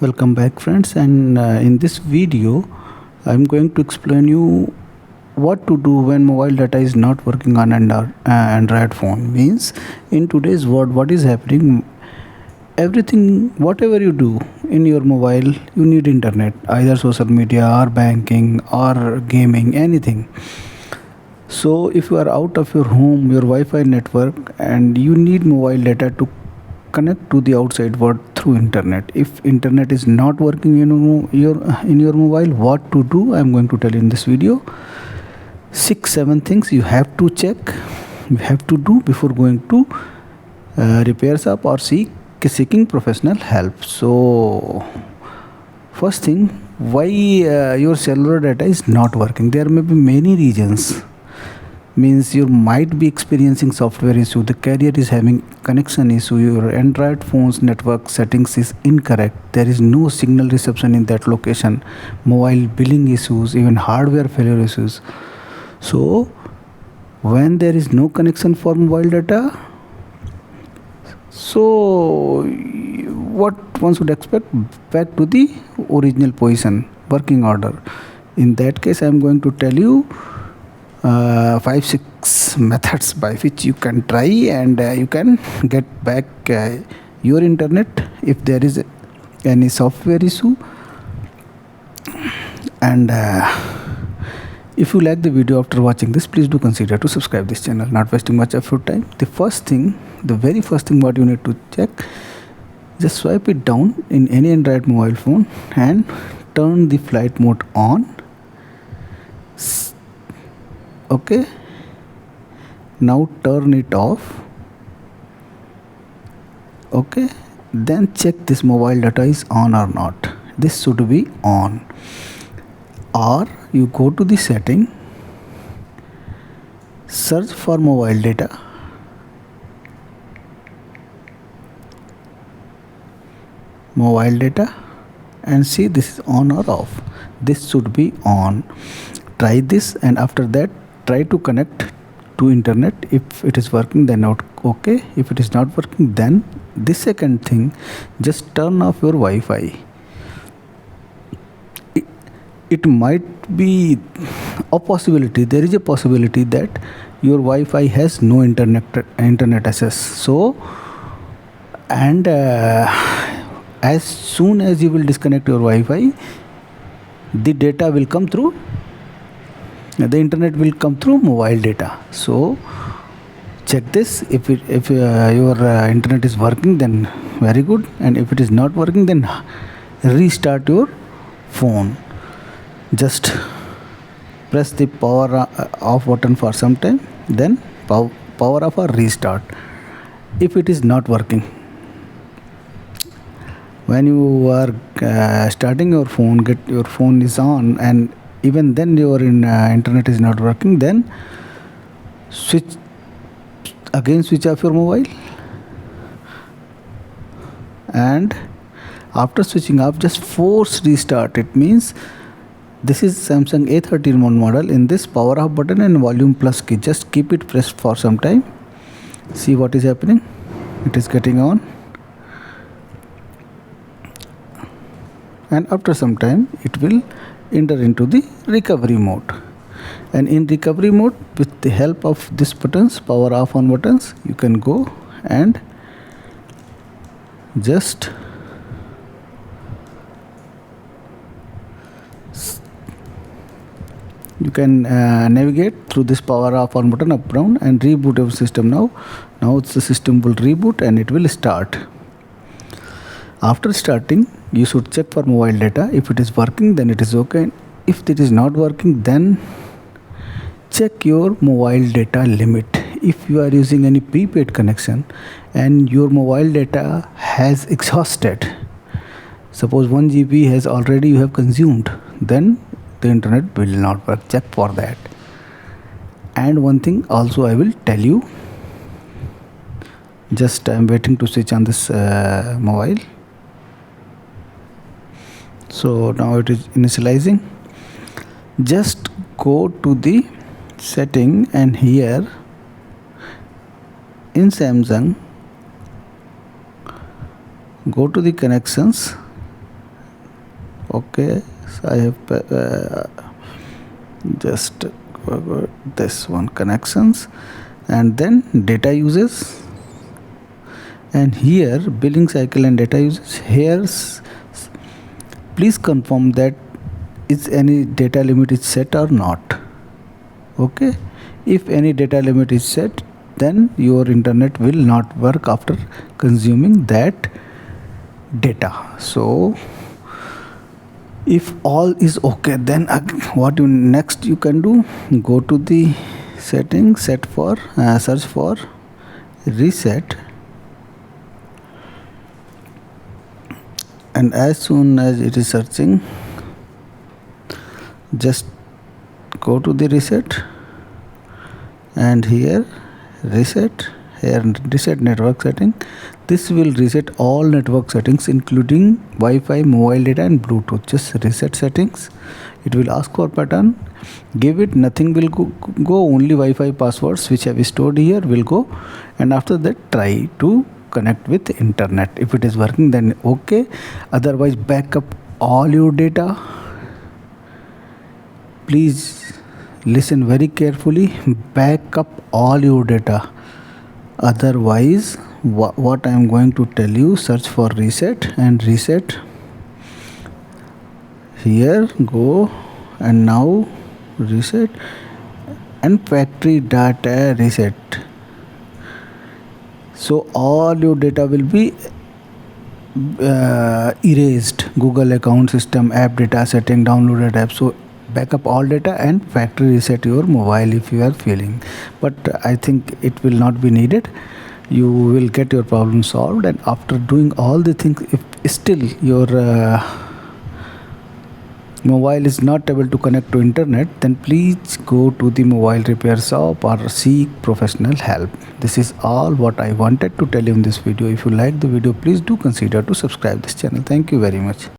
Welcome back friends, and in this video I'm going to explain you what to do when mobile data is not working on Android phone. Means in today's world what is happening, everything whatever you do in your mobile you need internet, either social media or banking or gaming, anything. So if you are out of your home, your Wi-Fi network, and you need mobile data to connect to the outside world through internet. If internet is not working in your mobile, what to do, I'm going to tell you in this video. 6-7 things you have to check, you have to do before going to repair shop or seeking professional help. So first thing, why your cellular data is not working. There may be many reasons. Means you might be experiencing software issue, the carrier is having connection issue, your Android phone's network settings is incorrect, there is no signal reception in that location, mobile billing issues, even hardware failure issues. So when there is no connection for mobile data, so what one should expect, back to the original position, working order. In that case, I am going to tell you 5-6 methods by which you can try and you can get back your internet if there is any software issue. And if you like the video after watching this, please do consider to subscribe this channel. Not wasting much of your time, the very first thing what you need to check, just swipe it down in any Android mobile phone and turn the flight mode on. Okay, now turn it off. Okay, then check this mobile data is on or not. This should be on. Or you go to the setting, search for mobile data, and see this is on or off. This should be on. Try this, and after that try to connect to internet. If it is working, then okay. If it is not working, then the second thing, just turn off your Wi-Fi. It might be a possibility, there is a possibility that your Wi-Fi has no internet access. So and as soon as you will disconnect your Wi-Fi, the data will come through, the internet will come through mobile data. So check this. If your internet is working, then very good, and if it is not working, then restart your phone. Just press the power off button for some time, then power off or restart if it is not working. When you are starting your phone, your phone is on, and even then your internet is not working, then switch off your mobile, and after switching off, just force restart. It means this is Samsung A13 model. In this, power off button and volume plus key, just keep it pressed for some time. See what is happening. It is getting on, and after some time it will enter into the recovery mode. And in recovery mode, with the help of this buttons, power off on buttons, you can go and just you can navigate through this power off on button up down and reboot your system. Now the system will reboot and it will start. After starting, you should check for mobile data. If it is working, then it is okay. If it is not working, then check your mobile data limit. If you are using any prepaid connection and your mobile data has exhausted, suppose 1 GB has already you have consumed, then the internet will not work. Check for that. And one thing also I will tell you, just I am waiting to switch on this mobile. So now it is initializing. Just go to the setting, and here in Samsung, go to the connections Okay, so I have just this one connections, and then data uses, and here billing cycle and data uses. Here please confirm that is any data limit is set or not. Okay, if any data limit is set, then your internet will not work after consuming that data. So if all is okay, then what you next you can do, go to the settings, set for search for reset, and as soon as it is searching, just go to the reset, and here reset, here reset network setting. This will reset all network settings including Wi-Fi, mobile data and Bluetooth. Just reset settings. It will ask for pattern, give it, nothing will go, only Wi-Fi passwords which have stored here will go, and after that try to connect with internet. If it is working, then okay, otherwise back up all your data. Please listen very carefully, back up all your data, otherwise what I am going to tell you, search for reset and reset. Here go, and now reset and factory data reset. So all your data will be erased. Google account, system, app data, setting, downloaded app. So backup all data and factory reset your mobile if you are feeling, but I think it will not be needed. You will get your problem solved, and after doing all the things, if still your mobile is not able to connect to internet, then please go to the mobile repair shop or seek professional help. This is all what I wanted to tell you in this video. If you like the video, please do consider to subscribe this channel. Thank you very much.